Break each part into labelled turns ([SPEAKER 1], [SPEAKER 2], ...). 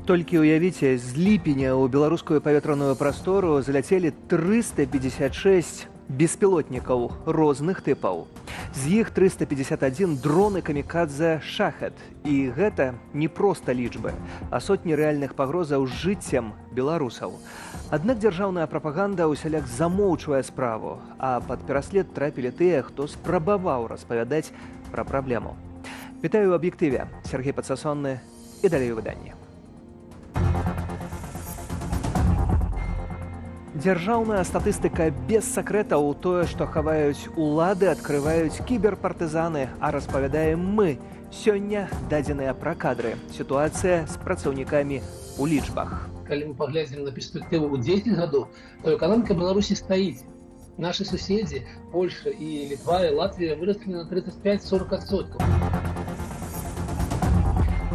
[SPEAKER 1] Толькі ўявіце, з ліпеня ў беларускую паветраную прастору заляцелі 356 беспілотнікаў розных тыпаў. З іх 351 дроны камікадзе «Шахед». І гэта не проста лічбы, а сотні рэальных пагрозаў жыццям беларусаў. Аднак дзяржаўная прапаганда ўсяляк замоўчвае справу, а пад пераслед трапілі тыя, хто спрабаваў распавядаць пра праблему. Вітаю ў аб'ектыве. Сергей Падсасонны і далей у выданні. Дзяржаўная статыстыка без сакрэтаў, тое, што хаваюць улады, адкрываюць кіберпартызаны, а распавядаем мы. Сёння дадзеныя пра кадры. Сітуацыя з працаўнікамі ў лічбах.
[SPEAKER 2] Калі мы паглядзім на перспектыву ў 10 гадоў, то эканоміка Беларусі стаіць. Нашы суседзі, Польша і Літва і Латвія выраслі на 35-40%.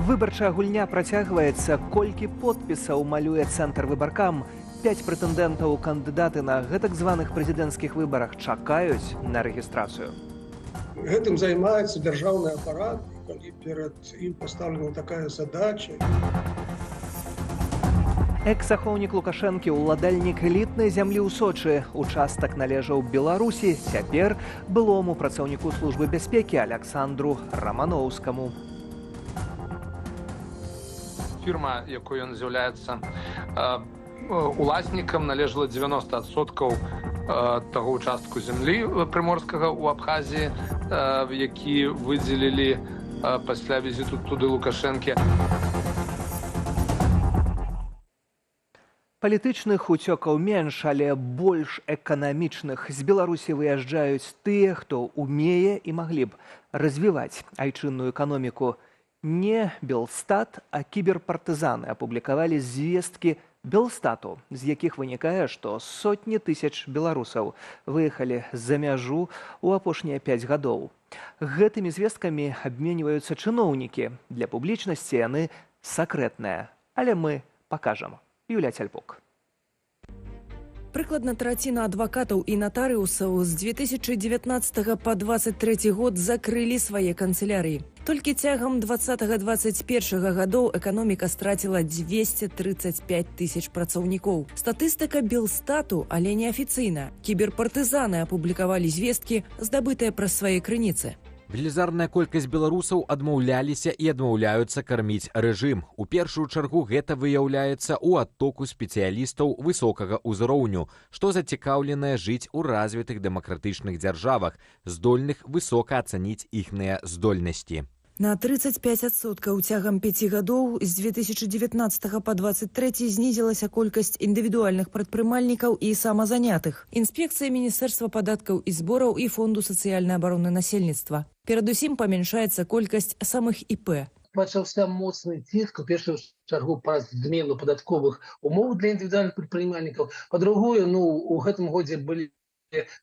[SPEAKER 1] Выбарчая гульня працягваецца, колькі подпісаў малюе цэнтр выбаркам. 5 прэтэндэнтаў кандыдаты на гэтак званых прэзідэнцкіх выбарах чакаюць на рэгістрацыю.
[SPEAKER 3] Гэтым займаецца дзяржаўны апарат, калі перад ім пастаўлена такая задача.
[SPEAKER 1] Экс-ахоўнік Лукашэнкі, уладальнік элітнай зямлі ў Сочы, участак належаў Беларусі, цяпер былому працаўніку службы бяспекі Александру Раманоўскаму.
[SPEAKER 4] Фірма, якой ён з'яўляецца уласнікам, належала 90% таго участку зямлі прыморскага ў Абхазіі, які выдзелілі пасля візіту туды Лукашэнкі.
[SPEAKER 1] Палітычных уцёкаў менш, але больш эканамічных. З Беларусі выязджаюць тыя, хто умее і маглі б развіваць айчынную эканоміку. Не Белстат, а кіберпартызаны апублікавалі звесткі Белстату, з якіх вынікае, што сотні тысяч беларусаў выехалі за мяжу ў апошнія 5 гадоў. Гэтымі звесткамі абменьваюцца чыноўнікі. Для публічнасці яны сакрэтныя. Але мы пакажам. Юлія Цяльпук.
[SPEAKER 5] Прыкладна траціна адвакатаў і натарыусаў з 2019 па 2023 год закрылі свае канцылярыі. Толькі цягам 2020-2021 гадоў эканоміка страціла 235 тысяч працаўнікоў. Статыстыка Белстату, але неафіцыйна. Кіберпартызаны апублікавалі звесткі, здабытыя праз свае крыніцы.
[SPEAKER 6] Велізарная колькасць беларусаў адмаўляліся і адмаўляюцца карміць рэжым. У першую чаргу гэта выяўляецца ў адтоку спецыялістаў высокага ўзроўню, што зацікаўленыя жыць у развітых дэмакратычных дзяржавах, здольных высока ацаніць іхныя здольнасці.
[SPEAKER 5] На 35% цягам 5 гадоў з 2019 па 2023 знізілася колькасць індывідуальных прадпрымальнікаў і самазанятых. Інспекцыя Міністэрства падаткаў і збораў і Фонду сацыяльнай абароны насельніцтва. Перадусім памяншаецца колькасць самых ІП.
[SPEAKER 2] Пачаўся моцны ціск, у першую чаргу праз змену падатковых умоў для індывідуальных прадпрымальнікаў. Па-другое, у гэтым годзе былі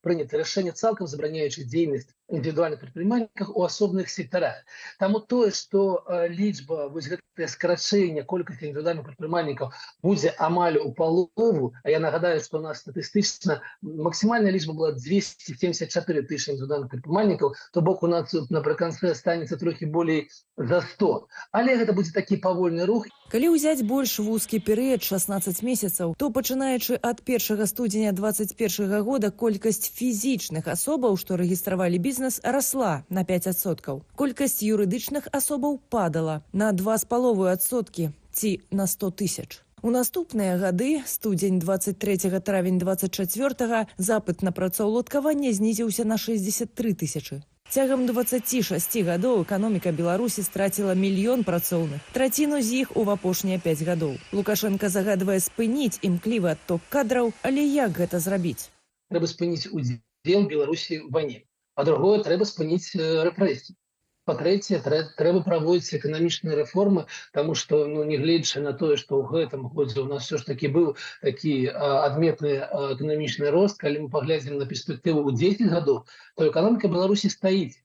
[SPEAKER 2] прынято рашэнне цалкам забараняючы дзейнасць індывідуальных прадпрымальнікаў у асобных сектарах. Таму тое, што лічба, вось гэтае скарачэнне колькасці індывідуальных прадпрымальнікаў будзе амаль у палову, а я нагадаю, што у нас статыстычна максімальная лічба была 274 тысячи індывідуальных прадпрымальнікаў, то бок у нас напрыканцы астанецца трохі болей за 100. Але гэта будзе такі павольны рух.
[SPEAKER 5] Калі ўзяць больш вузкі перыяд 16 месяцаў, то пачынаючы ад 1 студзеня 2021 года колькасць фізічных асобаў, што рэгістравалі бізнес, расла на 5%. Колькасць юрыдычных асобаў падала на 2,5% ці на 100 тысяч. У наступныя гады, студзень 23, травень 24, запыт на працаўладкаванне знізіўся на 63 тысячы. Цягам 26 гадоў эканоміка Беларусі страціла 1 мільён працоўных, траціну з іх у апошнія 5 гадоў. Лукашенка загадвае спыніць імклівы адток кадраў, але як гэта зрабіць?
[SPEAKER 2] Трэба спыніць удзел Беларусі ў вайне. Па-другое, трэба спыніць рэпрэсіі. Па-трэцяе, трэба праводзіць эканамічныя рэформы, таму што, нягледзячы на тое, што ў гэтым годзе у нас все ж такі быў такі адметны эканамічны рост, калі мы паглядзім на перспектыву ў 10 гадоў, то эканоміка Беларусі стаіць.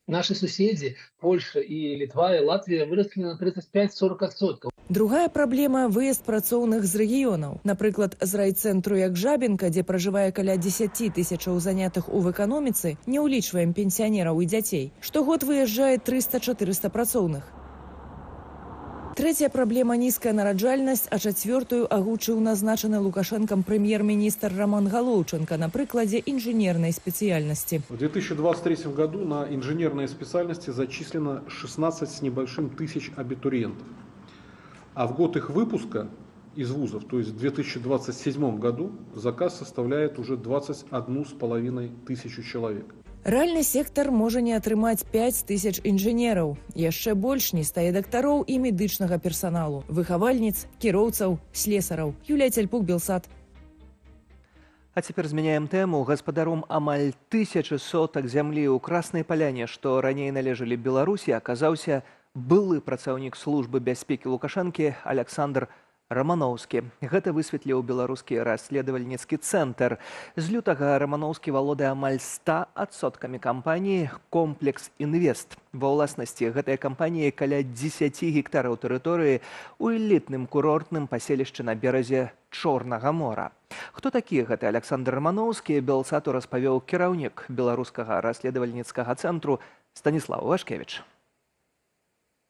[SPEAKER 2] Нашы суседзі, Польша і Літва і Латвія выраслі на 35-40%.
[SPEAKER 5] Другая праблема – выезд працоўных з рэгіёнаў. Напрыклад, з райцэнтру як Жабінка, дзе пражывае каля 10 тысячаў занятых у эканоміцы, не ўлічваем пенсіянераў і дзяцей. Штогод выязджае 300-400 працоўных. Трэцяя праблема нізкая нараджальнасць, а чацвёртую агучыў назначаны Лукашэнкам прэм'ер-міністр Роман Галоўченко на прыкладзе інжынернай спецыяльнасці.
[SPEAKER 7] В 2023 году на инженерные специальности зачислено 16 с небольшим тысяч абитуриентов. А в год их выпуска из вузов, то есть в 2027 году, заказ составляет уже 21,5 тысячи человек.
[SPEAKER 5] Рэальны сектар можа не атрымаць 5000 інжынераў. Яшчэ больш не стае дактароў і медычнага персаналу, выхавальніц, кіроўцаў, слесараў. Юлія Цельпук, Белсат.
[SPEAKER 1] А цяпер змяняем тэму. Гаспадаром амаль 1000 сотак зямлі ў Краснай Паляне, што раней належалі Беларусі, аказаўся былы працаўнік службы бяспекі Лукашэнкі Александр Раманоўскі. Гэта высветліў беларускі расследавальніцкі цэнтр. З лютага Раманоўскі валодае амаль 100% кампаніі «Комплекс Інвест». Ва ўласнасці гэтай кампаніі каля 10 гектараў тэрыторыі ў элітным курортным паселішчы на беразе Чорнага мора. Хто такі гэты Александр Раманоўскі, Белсату распавёў кіраўнік беларускага расследавальніцкага цэнтру Станіслав Вашкевіч.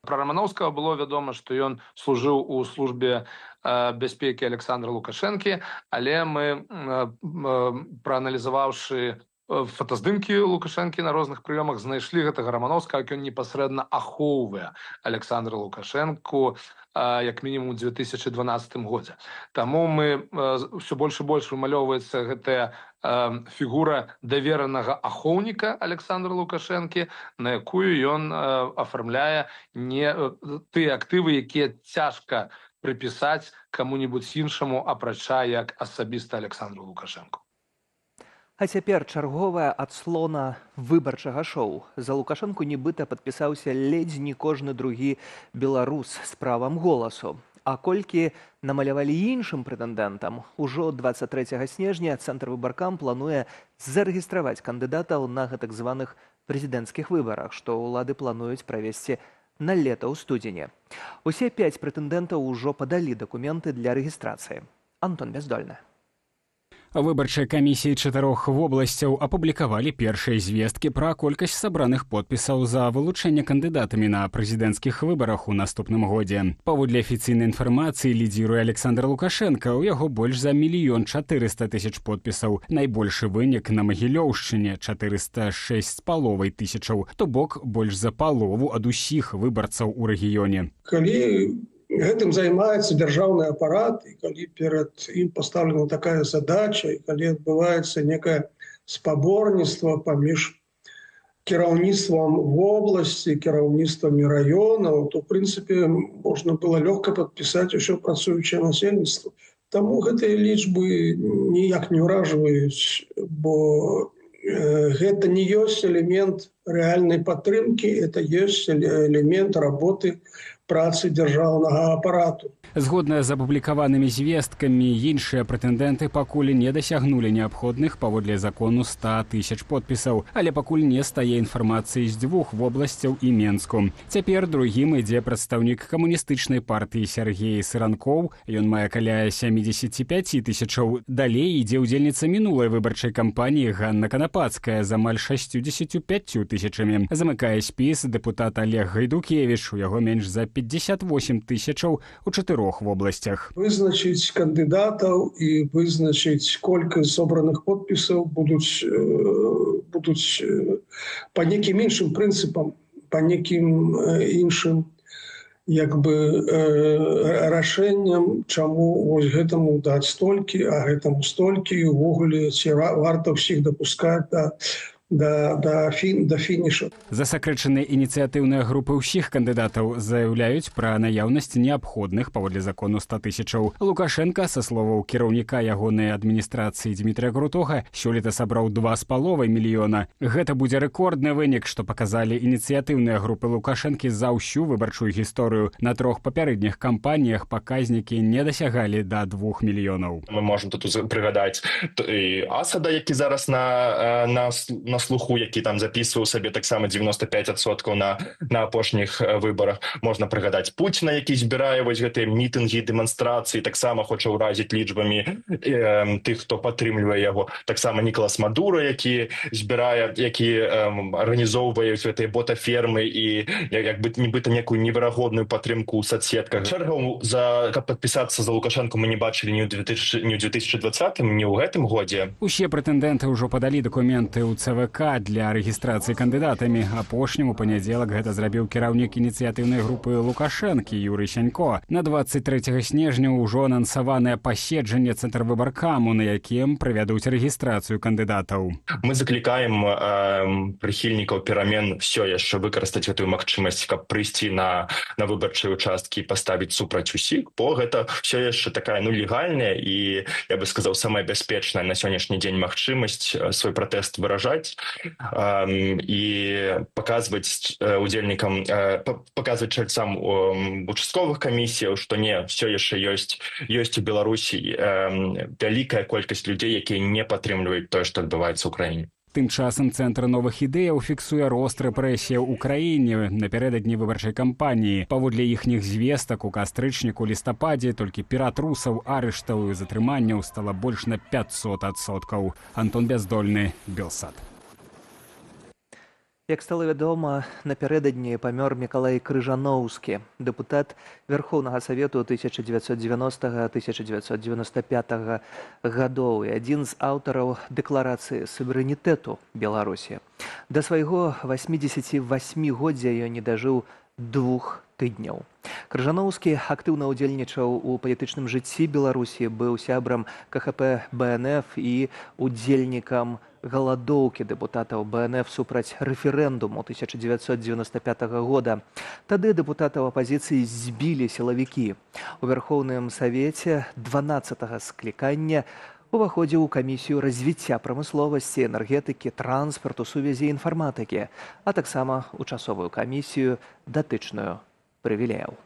[SPEAKER 4] Пра Раманоўскага было вядома, што ён служыў у службе бяспекі Александра Лукашэнкі, але мы, прааналізаваўшы фотаздымкі Лукашэнкі на розных прыёмах, знайшлі гэтага Раманоўскага, як ён непасрэдна ахоўвае Александра Лукашэнку як мінімум у 2012 годзе. Таму мы ўсё больш і больш вымалёўваецца гэтая фігура даверанага ахоўніка Александра Лукашэнкі, на якую ён афармляе не тыя актывы, якія цяжка прыпісаць каму-небудзь іншаму, апрача як асабіста Александру Лукашэнку.
[SPEAKER 1] А цяпер чарговая адслона выбарчага шоу. За Лукашэнку нібыта падпісаўся ледзь не кожны другі беларус з правам голасу. А колькі намалявалі іншым прэтэндэнтам, ужо 23 снежня Цэнтр выбаркам плануе зарэгістраваць кандыдатаў на гэтак званых прэзідэнцкіх выбарах, што ўлады плануюць правесці на лета ў студзені. Усе 5 прэтэндэнтаў ужо падалі дакументы для рэгістрацыі. Антон Бяздольны.
[SPEAKER 8] Выбарчыя камісіі 4 вобласцяў апублікавалі першыя звесткі пра колькасць сабраных подпісаў за вылучэнне кандыдатамі на прэзідэнцкіх выбарах у наступным годзе. Паводле афіцыйнай інфармацыі лідзіруе Александр Лукашенко, у яго больш за 1 400 000 подпісаў. Найбольшы вынік на Магілёўшчыне 406,5 тысячаў, то бок больш за палову ад усіх выбарцаў у рэгіёне.
[SPEAKER 3] Калі гэтым займаецца дзяржаўны апарат, і калі перад ім пастаўлена такая задача, і калі адбываецца некае спаборніцтва паміж кіраўніцтвам вобласці, кіраўніцтвамі раёнаў, то, в прынцыпе, можна было лёгка падпісаць усё працуючае насельніцтва. Таму гэтыя лічбы ніяк не ўражваюць, бо гэта не ёсць элемент рэальнай падтрымкі, это ёсць элемент работы працы дзяржаўнага апарату.
[SPEAKER 8] Згодна з апублікаванымі звесткамі, іншыя прэтэндэнты пакуль не дасягнулі неабходных паводле закону 100 000 подпісаў, але пакуль не стае інфармацыі з 2 вобласцяў і Менску. Цяпер другім ідзе прадстаўнік камуністычнай партыі Сергей Сыранкоў, ён мае каля 75 000. Далей ідзе ўдзельніца минулай выбарчай кампаніі Ганна Канапацкая з амаль 65 000. Замыкае спіс дэпутат Олег Гайдукевіч, у яго менш за 58 000 у 4 вобласцях.
[SPEAKER 3] Вызначыць кандыдатаў і вызначыць колькасць собраных подпісаў будуць па некім іншым прынцыпам, па некім іншым рашэнням, чаму вось гэтаму даць столькі, а гэтаму столькі, і ўвогуле ці варта ўсіх дапускаць да фінішу.
[SPEAKER 8] Засакрэчаныя ініцыятыўныя групы ўсіх кандыдатаў заяўляюць пра наяўнасць неабходных паводле закону 100 000. Лукашенко, са словаў кіраўніка ягонай адміністрацыі Дмітрия Крутога, сёлета сабраў 2,5 мільёна. Гэта будзе рэкордны вынік, што паказалі ініцыятыўныя групы Лукашэнкі за ўсю выбарчую гісторыю. На 3 папярэдніх кампаніях паказнікі не дасягалі да 2 мільёнаў.
[SPEAKER 9] Мы можам тут прыгадаць і Асада, які зараз на на слуху, які там записваў сабе таксама 95% на апошніх выбарах. Можна прыгадаць Пуціна, які збірае вось гэтыя мітынгі, дэманстрацыі, таксама хоча ўразіць лічбамі тых, хто падтрымлівае яго. Таксама Нікалас Мадура, які збірае, які арганізоўвае гэтыя ботафермы і як бы нібыта некую неверагодную падтрымку ў соцсетках. Чэргаў, каб падпісацца за Лукашенко, мы не бачылі ні ў 2020, ні ў гэтым годзе.
[SPEAKER 8] Усе прэтэндэнты ўжо падалі дакументы ў ЦВК для рэгістрацыі кандыдатамі. Апошнім у панядзелак гэта зрабіў кіраўнік ініцыятыўнай групы Лукашэнкі Юрый Сянько. На 23 снежня ўжо анансаванае паседжанне цэнтрвыбаркаму, на якім правядуць рэгістрацыю кандыдатаў.
[SPEAKER 9] Мы заклікаем прыхільнікаў перамен все яшчэ выкарыстаць гэтую магчымасць, каб прыйсці на выбарчыя участкі і паставіць супраць усіх, бо гэта все яшчэ такая легальная і, я бы сказаў, самая бяспечная на сённяшні дзень магчымасць свой пратэст выражаць і паказваць удзельнікам, паказваць чальцам участковых камісіяў, што не, все яшчэ ёсць у Беларусі вялікая колькасць людзей, якія не падтрымліваюць тое, што адбываецца ў краіне.
[SPEAKER 8] Тым часам Цэнтр новых ідэяў фіксуе рост рэпрэсіяў у краіне напярэдадні выбарчай кампаніі. Паводле іхніх звестак у кастрычніку-лістападзе толькі ператрусаў, арыштаў і затрыманняў стала больш на 500%. Антон Бяздольны, Белсат.
[SPEAKER 1] Як стала вядома, напярэдадні памёр Мікалай Крыжаноўскі, дэпутат Верхоўнага Савету 1990-1995 гадоў і адзін з аўтараў дэкларацыі суверэнітэту Беларусі. Да свайго 88-годдзя ён не дажыў 2 тыдняў. Крыжаноўскі актыўна ўдзельнічаў у палітычным жыцці Беларусі, быў сябрам КХП БНФ і удзельнікам галадоўкі дэпутатаў БНФ супраць рэферэндуму 1995 года. Тады дэпутатаў апазіцыі збілі сілавікі. У Верхоўным Савеце 12-го склікання уваходзіў у камісію развіцця прамысловасці, энергетыкі, транспарту, сувязі і інфарматыкі, а таксама ў часовую камісію датычную прывілеяў.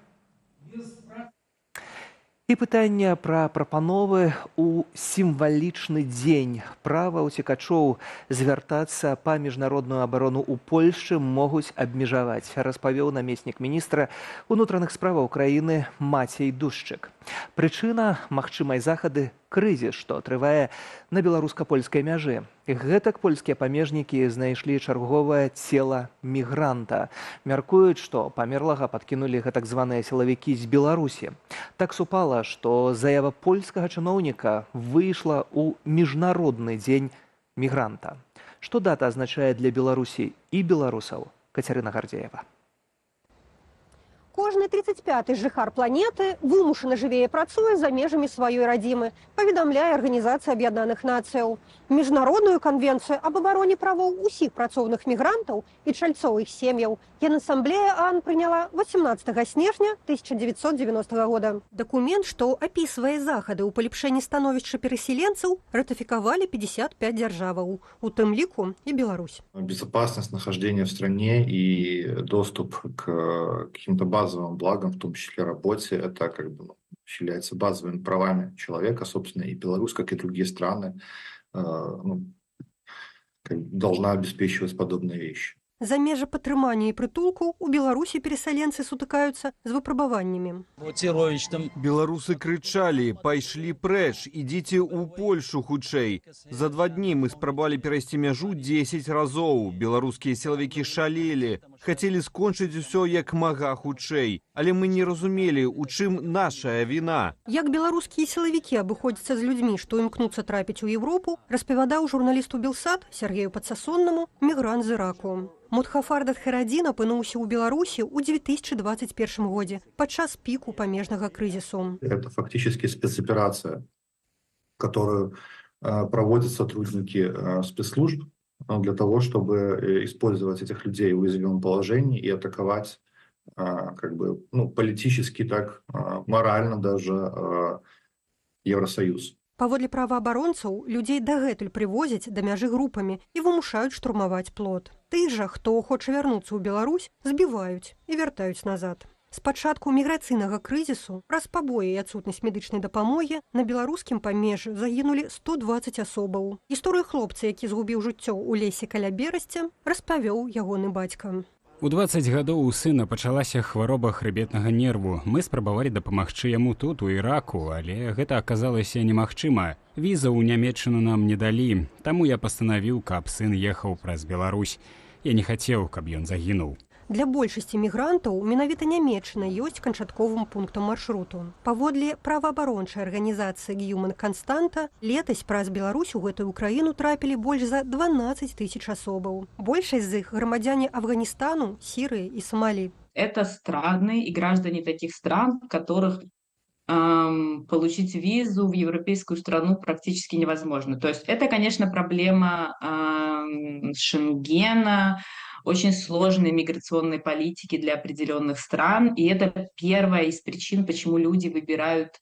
[SPEAKER 1] І пытанне пра прапановы ў сімвалічны дзень. Права ўцекачоў звяртацца па міжнародную абарону ў Польшчы могуць абмежаваць, распавёў намеснік міністра ўнутраных справаў краіны Мацей Душчык. Прычына магчымай захады крызіс, што трывае на беларуска-польскай мяжы. Гэтак польскія памежнікі знайшлі чарговае цела мігранта. Мяркуюць, што памерлага падкінулі гэтак званыя сілавікі з Беларусі. Так супала, што заява польскага чыноўніка выйшла ў міжнародны дзень мігранта. Што дата азначае для Беларусі і беларусаў? Кацярына Гардзеева.
[SPEAKER 10] Кожны 35-й жыхар планеты вымушана жыве і працуе за межамі сваёй радзімы, паведамляе Арганізацыя Аб'яднаных Нацыяў. Міжнародную канвенцыю аб абароне правоў усіх працоўных мігрантаў і чальцоў іх сем'яў Генасамблея ААН прыняла 18 снежня 1990 года. Дакумент, што апісвае захады ў палепшэнні становішча перасяленцаў, ратыфікавалі 55 дзяржаваў, у тым ліку і Беларусь.
[SPEAKER 11] Безопасность нахождения в стране и доступ к каким-то базовым благам, в том числе работе, это как бы является базовыми правами человека, собственно, и Беларусь, как и другие страны, должна обеспечивать подобные вещи.
[SPEAKER 10] За межы падтрымання і прытулку у Беларусі перасяленцы сутыкаюцца з выпрабаваннямі.
[SPEAKER 12] Беларусы крычалі: пайшлі прэч, ідзіце ў Польшу хутчэй. За 2 дні мы спрабавалі перайсці мяжу 10 разоў. Беларускія сілавікі шалелі, хацелі скончыць усё як мага хутчэй. Але мы не разумелі, у чым нашая віна.
[SPEAKER 10] Як беларускія сілавікі абыходзяцца з людзьмі, што імкнуцца трапіць у Европу, распавядаў журналісту Белсат Сергею Падсасоннаму мігрант з Іраку. Мудхафар Датхарадзін апынуўся ў Беларусі ў 2021 годзе падчас піку памежнага крызісу.
[SPEAKER 11] Это фактически спецоперация, которую проводят сотрудники спецслужб для того, чтобы использовать этих людей в уязвимом положении и атаковать как бы, политически, так морально даже Евросоюз.
[SPEAKER 10] Паводле праваабаронцаў, людзей дагэтуль прывозяць да мяжы групамі і вымушаюць штурмаваць плот. Тых жа, хто хоча вярнуцца ў Беларусь, збіваюць і вяртаюць назад. З пачатку міграцыйнага крызісу праз пабоі і адсутнасць медычнай дапамогі на беларускім памежжы загінулі 120 асобаў. Гісторыю хлопца, які згубіў жыццё ў лесе каля Берасця, распавёў ягоны бацька.
[SPEAKER 8] У 20 гадоў у сына пачалася хвароба хрыбетнага нерву. Мы спрабавалі дапамагчы яму тут, у Іраку, але гэта аказалася немагчыма. Віза ў Нямецчыну нам не далі, таму я пастанавіў, каб сын ехаў праз Беларусь. Я не хацеў, каб ён загінуў.
[SPEAKER 10] Для большасці мігрантаў менавіта Нямецчына ёсць канчатковым пунктам маршруту. Паводле праваабарончай арганізацыі Гюман Канстанта, летась праз Беларусь у гэтую краіну трапілі больш за 12 тысяч асобаў. Большасць з іх грамадзяне Афганістану, Сірыі і Сомалі.
[SPEAKER 13] Это страны и граждане таких стран, в которых получить визу в европейскую страну практически невозможно. То есть это, конечно, проблема Шенгена, очень сложной миграционной политики для определенных стран. И это первая из причин, почему люди выбирают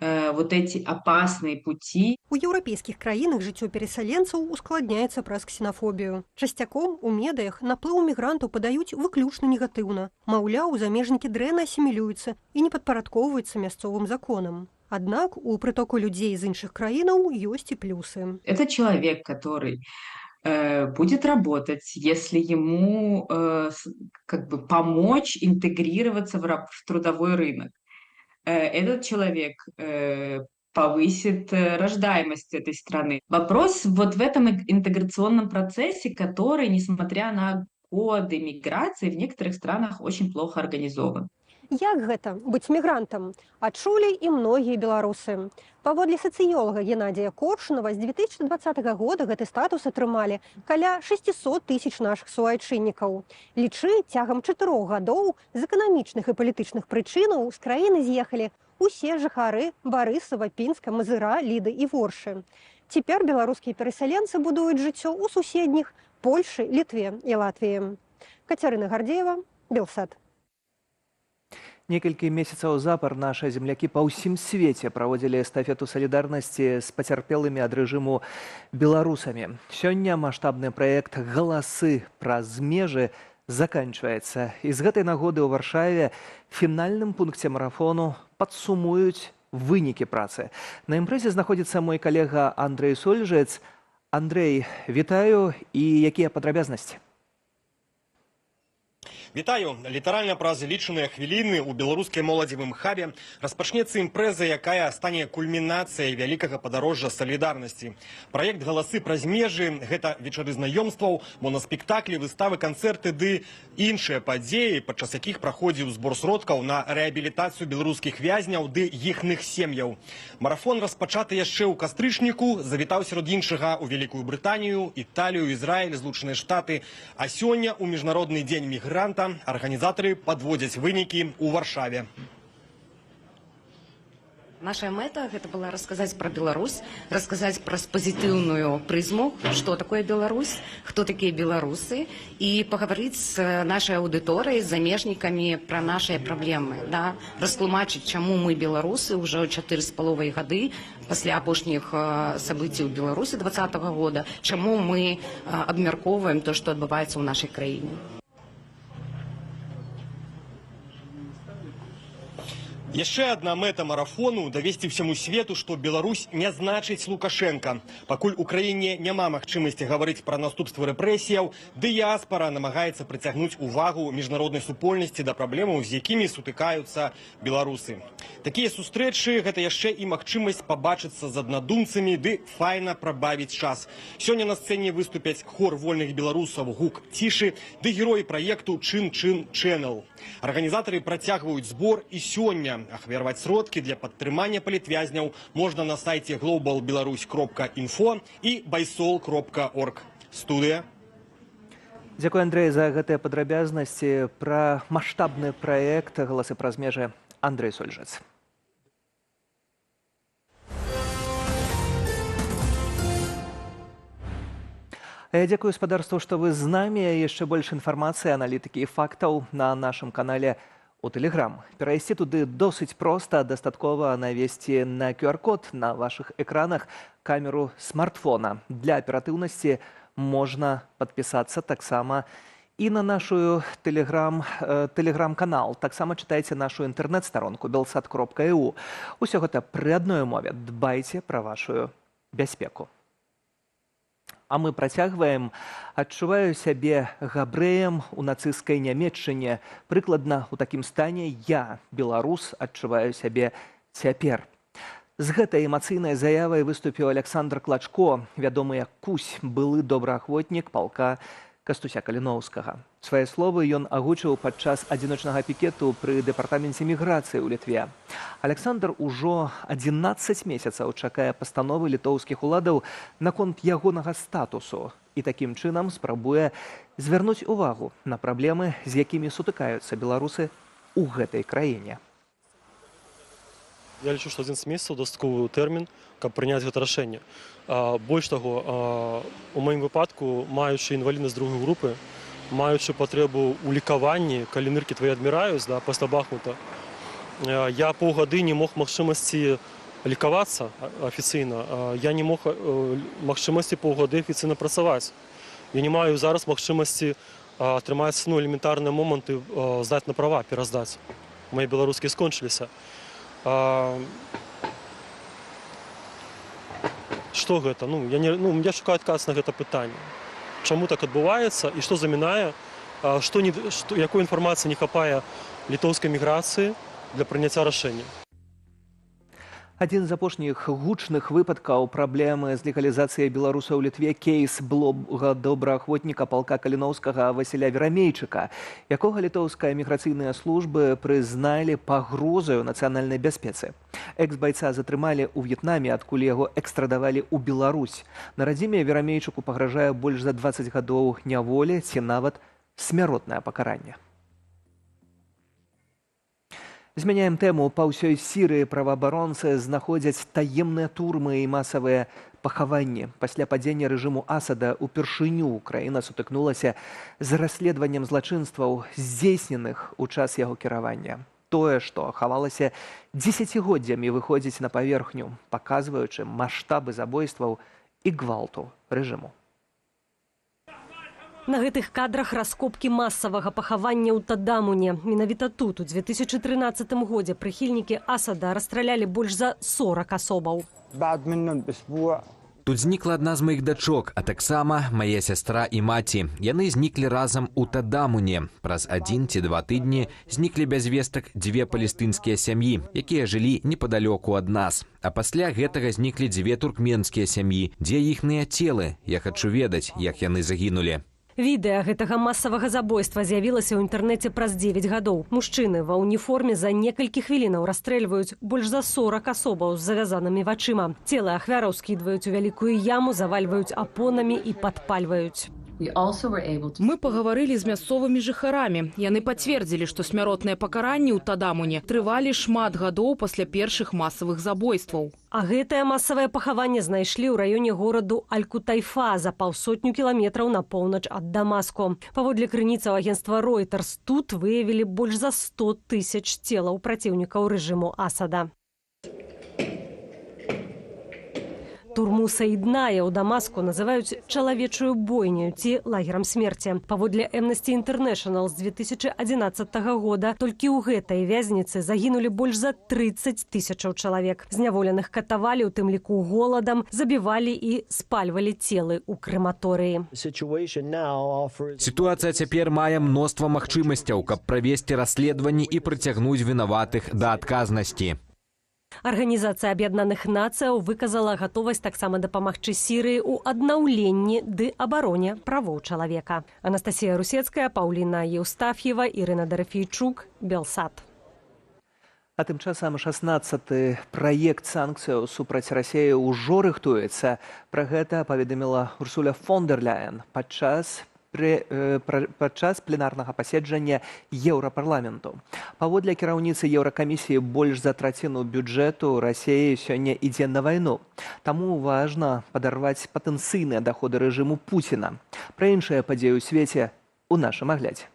[SPEAKER 13] вот эти опасные пути.
[SPEAKER 10] У еўрапейскіх краінах жыццё перасяленцаў ускладняецца праз ксенафобію. Часцяком у медыях наплыў мігрантаў падаюць выключна негатыўна. Маўляў, замежнікі дрэнна асімілююцца і не падпарадкоўваюцца мясцовым законам. Аднак у прытоку людзей з іншых краінаў ёсць і плюсы.
[SPEAKER 13] Это человек, который будет работать, если ему помочь интегрироваться в трудовой рынок. Этот человек повысит рождаемость этой страны. Вопрос вот в этом интеграционном процессе, который, несмотря на годы миграции, в некоторых странах очень плохо организован.
[SPEAKER 10] Як гэта быць мігрантам? Адчулі і многія беларусы. Паводле сацыёлага Геннадія Коршунова, з 2020 года гэты статус атрымалі каля 600 тысяч нашых суайчыннікаў. Лічы, цягам 4 гадоў з эканамічных і палітычных прычынаў з краіны з'ехалі усе жыхары Барысава, Пінска, Мазыра, Ліды і Воршы. Цяпер беларускія перасяленцы будуюць жыццё ў суседніх Польшы, Літве і Латвіі. Кацярына Гардзеева, Белсат.
[SPEAKER 1] Некалькі месяцаў запар нашы землякі па ўсім свеце праводзілі эстафету салідарнасці з пацярпелымі ад рэжыму беларусамі. Сёння маштабны праект «Галасы праз межы» заканчваецца. І з гэтай нагоды ў Варшаве фінальным пункце марафону падсумуюць вынікі працы. На імпрэзе знаходзіцца мой калега Андрэй Сольжэц. Андрэй, вітаю, і якія падрабязнасці?
[SPEAKER 14] Вітаю! Літаральна праз лічаныя хвіліны ў беларускай моладзевым хабе распачнецца імпрэза, якая стане кульмінацыяй вялікага падарожжа салідарнасці. Праект «Галасы праз межы» – гэта вечары знаёмстваў, монаспектаклі, выставы, канцэрты ды іншыя падзеі, падчас якіх праходзіў збор сродкаў на рэабілітацыю беларускіх вязняў ды іхных сем'яў. Марафон распачаты яшчэ ў кастрычніку, завітаў сярод іншага ў Вялікую Брытанію, Італію, Ізраіль, Злучаныя Штаты, а сёння ў міжнародны дзень мігранта арганізатары падводзяць вынікі ў Варшаве.
[SPEAKER 15] Наша мэта гэта была рассказаць пра Беларусь, рассказаць праз пазітыўную прызму, што такое Беларусь, хто такія беларусы, і пагаварыць з нашай аўдыторыяй, з замежнікамі пра нашыя праблемы, растлумачыць, чаму мы беларусы ўжо 4,5 гады пасля апошніх сабыццяў у Беларусі 2020 года, чаму мы абмяркоўваем то, што адбываецца ў нашай краіне.
[SPEAKER 14] Яшчэ адна мэта марафону – давесці ўсяму свету, што Беларусь не значыць Лукашенка. Пакуль у краіне няма магчымасці гаварыць пра наступствы рэпрэсіяў, дыяспара намагаецца прыцягнуць увагу міжнароднай супольнасці да праблемаў, з якімі сутыкаюцца беларусы. Такія сустрэчы – гэта яшчэ і магчымасць пабачыцца з аднадумцамі ды файна прабавіць час. Сёння на сцэне выступяць хор вольных беларусаў «Гук Цішы» ды героі праекту «Чин-Чин Channel». Арганізатары працягваюць збор і сёння. Ахвяраваць сродкі для падтрымання палітвязняў можна на сайце globalbelarus.info і baysol.org. Студыя.
[SPEAKER 1] Дзякуй, Андрэй, за гэтыя падрабязнасці пра маштабны праект «Галасы праз межы». Андрэй Сольжэц. Дзякую спадарству, што вы з намі. Яшчэ больш інфармацыі, аналітыкі і фактаў на нашым канале у Telegram. Перайсці туды досыць проста, дастаткова навесці на QR-код на вашых экранах камеру смартфона. Для аператыўнасці можна падпісацца таксама І на нашу телеграм-канал. Таксама чытайце нашу інтэрнэт-старонку belsat.eu. Усё гэта пры адной мове. Дбайце пра вашу бяспеку. А мы працягваем. Адчуваю сябе габрэем у нацысцкай Нямецчыне. Прыкладна ў такім стане я, беларус, адчуваю сябе цяпер. З гэтай эмацыйнай заявай выступіў Александр Клачко, вядомы як Кусь, былы добраахвотнік палка Кастуся Каліноўскага. Свае словы ён агучыў падчас адзіночнага пікету пры дэпартаменце міграцыі ў Літве. Александр ужо 11 месяцаў чакае пастановы літоўскіх уладаў наконт ягонага статусу і такім чынам спрабуе звярнуць увагу на праблемы, з якімі сутыкаюцца беларусы ў гэтай краіне.
[SPEAKER 16] Я лічу, што 11 месяцаў дастатковы тэрмін, каб прыняць гэта рашэнне. Больш таго, у маім выпадку, маючы інваліднасць другой групы, маючы патрэбу ў лікаванні, калі ныркі твае адміраюць, пасля Бахмута, я паўгады не мог магчымасці лікавацца афіцыйна, я не мог магчымасці паўгады афіцыйна працаваць. Я не маю зараз магчымасці атрымаць элементарныя моманты здаць на права, пераздаць. Мае беларускія скончыліся. Што гэта? Я шукаю адказ на гэта пытанне. Чаму так адбываецца і што замінае, якой інфармацыі не хапае літоўскай міграцыі для прыняцця рашэння.
[SPEAKER 1] Адзін з апошніх гучных выпадкаў праблемы з легалізацыяй беларуса ў Літве кейс былога добраахвотніка палка Каліноўскага Васіля Верамейчыка, якога літоўская міграцыйныя службы прызналі пагрозаю нацыянальнай бяспецы. Экс-байца затрымалі ў В'етнаме, адкуль яго экстрадавалі ў Беларусь. На радзіме Верамейчыку пагражае больш за 20 гадоў няволі ці нават смяротнае пакаранне. Змяняем тэму. Па ўсёй Сірыі праваабаронцы знаходзяць таемныя турмы і масавыя пахаванні. Пасля падзення рэжыму Асада упершыню краіна сутыкнулася з расследаваннем злачынстваў, здзейсненых у час яго кіравання. Тое, што хавалася дзесяцігоддзямі, выходзіць на паверхню, паказваючы маштабы забойстваў і гвалту рэжыму.
[SPEAKER 17] На гэтых кадрах раскопкі масавага пахавання ў Тадамуне. Менавіта тут, у 2013 годзе, прыхільнікі Асада расстралялі больш за 40 асобаў.
[SPEAKER 6] Тут знікла адна з маіх дачок, а таксама мая сястра і маці. Яны зніклі разам у Тадамуне. Праз 1 ці 2 тыдні зніклі без вестак 2 палестынскія сям'і, якія жылі непадалёку ад нас. А пасля гэтага зніклі 2 туркменскія сям'і. Дзе іхныя целы? Я хачу ведаць, як яны загінулі.
[SPEAKER 17] Відэа гэтага масавага забойства з'явілася ў інтэрнэце праз 9 гадоў. Мужчыны ва ўніформе за некалькі хвілінаў расстрэльваюць больш за 40 асобаў з завязанымі вачыма. Целы ахвяраў скідваюць у вялікую яму, завальваюць апонамі і падпальваюць.
[SPEAKER 18] Мы пагаварылі з мясцовымі жыхарамі. Яны пацвердзілі, што смяротныя пакаранні ў Тадамуне трывалі шмат гадоў пасля першых масавых забойстваў.
[SPEAKER 17] А гэтае масавае пахаванне знайшлі ў раёне гораду Аль-Кутайфа за 150 кіламетраў на поўнач ад Дамаску. Паводле крыніцаў агенцтва Reuters, тут выявілі больш за 100 тысяч целаў праціўнікаў рэжыму Асада. Турму Саідная ў Дамаску называюць чалавечую бойню ці лагерам смерці. Паводле Amnesty International з 2011 года толькі ў гэтай вязніцы загінулі больш за 30 тысячаў чалавек. Зняволеных катавалі, у тым ліку голадам, забівалі і спальвалі целы ў крэматорыі.
[SPEAKER 6] Сітуацыя цяпер мае мноства магчымасцяў, каб правесці расследаванні і прыцягнуць вінаватых да адказнасці.
[SPEAKER 17] Арганізацыя Аб'яднаных Нацыяў выказала гатовасць таксама дапамагчы Сірыі ў аднаўленні ды абароне правоў чалавека. Анастасія Русецкая, Паўліна Еўстаф'ева, Ірына Дарафійчук, Белсат.
[SPEAKER 1] А тым часам 16-ты праект санкцыяў супраць Расіі ўжо рыхтуецца. Пра гэта паведаміла Урсуля фон дер Ляйен падчас пленарнага паседжання Еўрапарламенту. Паводле кіраўніцы Еўракамісіі больш за траціну бюджэту Расіі сёння ідзе на вайну. Таму важна падарваць патэнцыйныя даходы рэжыму Пуціна. Пра іншыя падзеі ў свеце ў нашым аглядзе.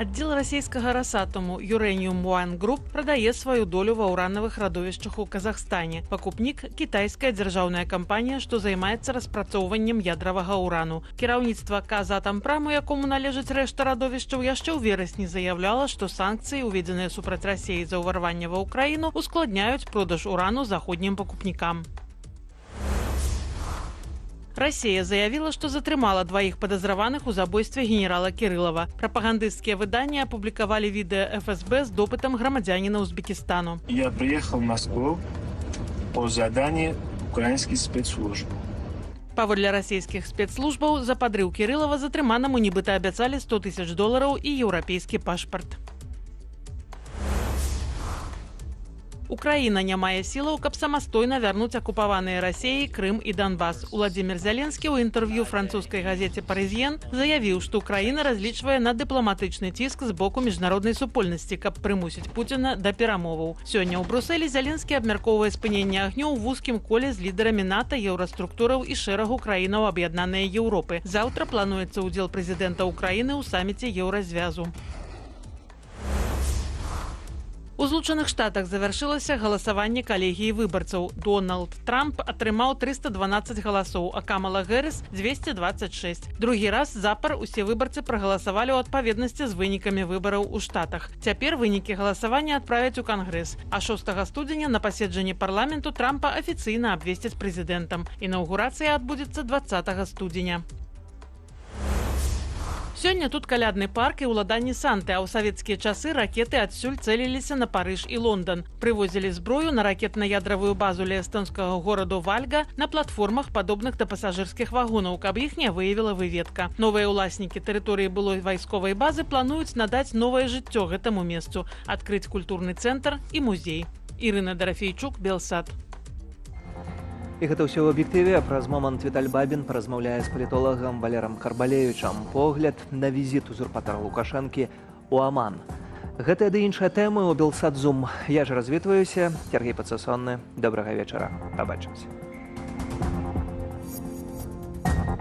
[SPEAKER 19] Аддзел расійскага Расатому Uranium One Group прадае сваю долю ва ўранавых радовішчах у Казахстане. Пакупнік – кітайская дзяржаўная кампанія, што займаецца распрацоўваннем ядравага ўрану. Кіраўніцтва Казатампраму, якому належыць рэшта радовішчаў, яшчэ ў верасні заяўляла, што санкцыі, уведзеныя супраць Расіі за ўварванне ва ўкраіну, ускладняюць продаж урану заходнім пакупнікам. Россия заявила, что затрымала двоих подозреваемых у забойстве генерала Кириллова. Пропагандистские выдания опубликовали видео ФСБ с допытом громадянина Узбекистану.
[SPEAKER 20] Я приехал в Москву по заданию украинских спецслужб.
[SPEAKER 19] Паводле расійскіх спецслужбаў за падрыў Кириллова затрыманаму нібыта абяцалі $100 000 і еўрапейскі пашпарт. Украина не мае сілаў, каб самастойна вярнуць акупаваныя Расіяй Крым і Донбас. Уладзімир Зеленскі ў інтэрв'ю французскай газеце «Паризьен» заявіў, што Украіна разлічвае на дыпламатычны ціск з боку міжнароднай супольнасці, каб прымусіць Пуціна да перамоваў. Сёння ў Брусэлі Зеленскі абмяркоўвае спыненне агню ў вузкім коле з лідарамі НАТО, еўраструктураў і шэрагу краінаў Аб'яднанай Еўропы. Заўтра плануецца ўдзел прэзідэнта Украіны ў саміце Еўразвязу. У Злучаных Штатах завяршылася галасаванне калегіі выбарцаў. Дональд Трамп атрымаў 312 галасоў, а Камала Гэрыс – 226. Другі раз запар усе выбарцы прагаласавалі ў адпаведнасці з вынікамі выбараў у Штатах. Цяпер вынікі галасавання адправяць у Кангрэс. А 6 студзеня на паседжанні парламенту Трампа афіцыйна абвесцяць прэзідэнтам. Інаўгурацыя адбудзецца 20 студзеня. Сёння тут калядны парк і ўладанні Санты, а ў савецкія часы ракеты адсюль цэліліся на Парыж і Лондан. Прывозілі зброю на ракетна-ядравую базу леэстонскага гораду Вальга на платформах, падобных да пасажырскіх вагонаў, каб іх не выявіла выведка. Новыя ўласнікі тэрыторыі былой вайсковай базы плануюць надаць новае жыццё гэтаму месцу, адкрыць культурны цэнтр і музей. Ірына Дарафейчук, Белсат.
[SPEAKER 1] І гэта ўсё ў аб'ектыве. Праз момант Віталь Бабін паразмаўляе з палітолагам Валерам Карбалевічам. Погляд на візіт узурпатара Лукашэнкі ў Аман. Гэтыя ды іншыя тэмы ў Белсат Зум. Я ж развітваюся. Сергей Пацасонны. Добрага вечара. Пабачымся.